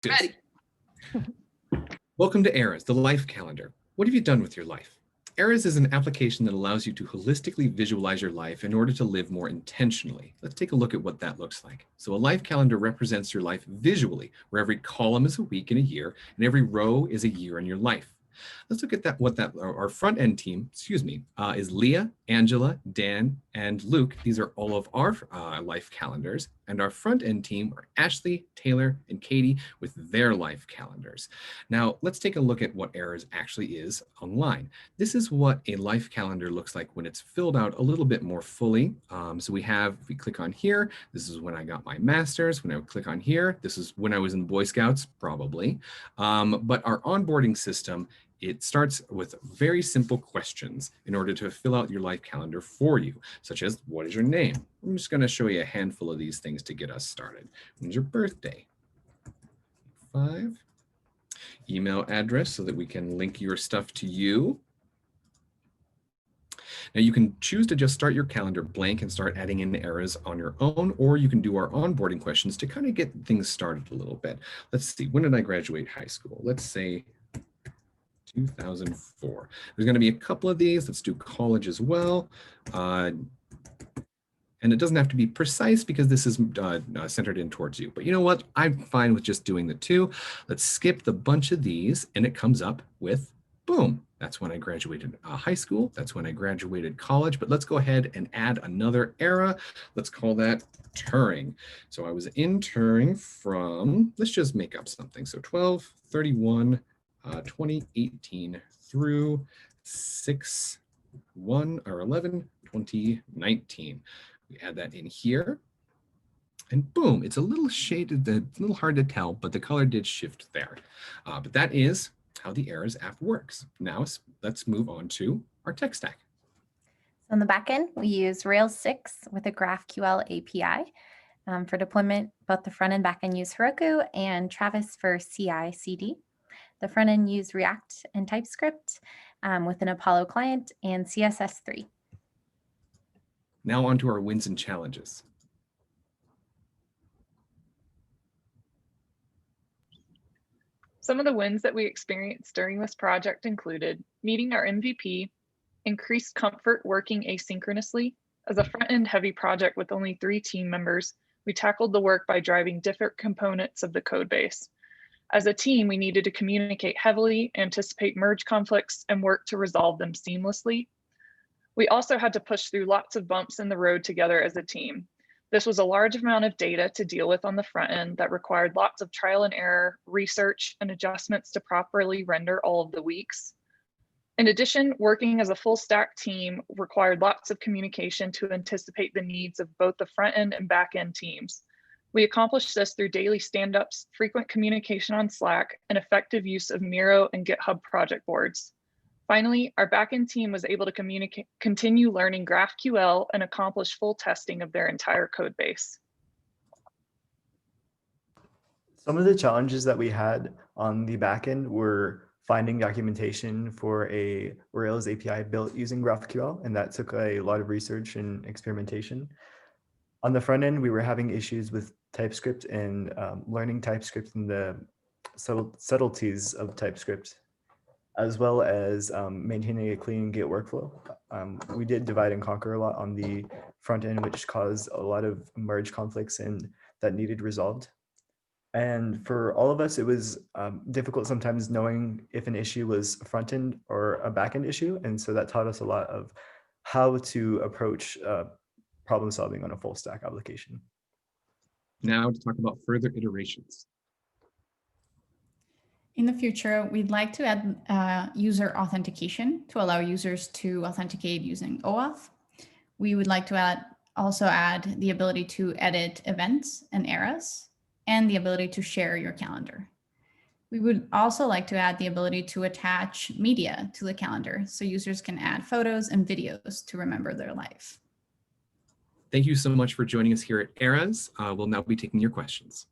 Ready. Welcome to Eras, the life calendar. What have you done with your life? Eras is an application that allows you to holistically visualize your life in order to live more intentionally. Let's take a look at what that looks like. So a life calendar represents your life visually, where every column is a week in a year, and every row is a year in your life. Let's look at our front end team, is Leah, Angela, Dan, and Luke. These are all of our life calendars. And our front end team are Ashley, Taylor, and Katie with their life calendars. Now, let's take a look at what Eras actually is online. This is what a life calendar looks like when it's filled out a little bit more fully. So if we click on here, this is when I got my master's. When I click on here, this is when I was in Boy Scouts, probably. But our onboarding system, it starts with very simple questions in order to fill out your life calendar for you, such as, what is your name? I'm just going to show you a handful of these things to get us started. When's your birthday? 5. Email address so that we can link your stuff to you. Now you can choose to just start your calendar blank and start adding in eras on your own, or you can do our onboarding questions to kind of get things started a little bit. Let's see, when did I graduate high school? Let's say 2004. There's going to be a couple of these. Let's do college as well. And it doesn't have to be precise because this is centered in towards you. But you know what? I'm fine with just doing the 2. Let's skip the bunch of these, and it comes up with, boom. That's when I graduated high school. That's when I graduated college. But let's go ahead and add another era. Let's call that Turing. So I was in Turing from, let's just make up something. So 12/31, 2018 through 11/2019. We add that in here, and boom, it's a little shaded, it's a little hard to tell, but the color did shift there. But that is how the Eras app works. Now let's move on to our tech stack. So on the back end, we use Rails 6 with a GraphQL API. For deployment, both the front and back end use Heroku and Travis for CI/CD. The front end use React and TypeScript with an Apollo client and CSS3. Now on to our wins and challenges. Some of the wins that we experienced during this project included meeting our MVP, increased comfort working asynchronously. As a front-end heavy project with only 3 team members, we tackled the work by driving different components of the code base. As a team, we needed to communicate heavily, anticipate merge conflicts, and work to resolve them seamlessly. We also had to push through lots of bumps in the road together as a team. This was a large amount of data to deal with on the front end that required lots of trial and error, research, and adjustments to properly render all of the weeks. In addition, working as a full stack team required lots of communication to anticipate the needs of both the front end and back end teams. We accomplished this through daily stand-ups, frequent communication on Slack, and effective use of Miro and GitHub project boards. Finally, our backend team was able to continue learning GraphQL and accomplish full testing of their entire code base. Some of the challenges that we had on the backend were finding documentation for a Rails API built using GraphQL, and that took a lot of research and experimentation. On the front end, we were having issues with TypeScript and learning TypeScript and the subtleties of TypeScript, as well as maintaining a clean Git workflow. We did divide and conquer a lot on the front end, which caused a lot of merge conflicts and that needed resolved. And for all of us, it was difficult sometimes knowing if an issue was a front end or a back end issue. And so that taught us a lot of how to approach problem solving on a full stack application. Now to talk about further iterations. In the future, we'd like to add user authentication to allow users to authenticate using OAuth. We would like to also add the ability to edit events and eras, and the ability to share your calendar. We would also like to add the ability to attach media to the calendar so users can add photos and videos to remember their life. Thank you so much for joining us here at Eras. We'll now be taking your questions.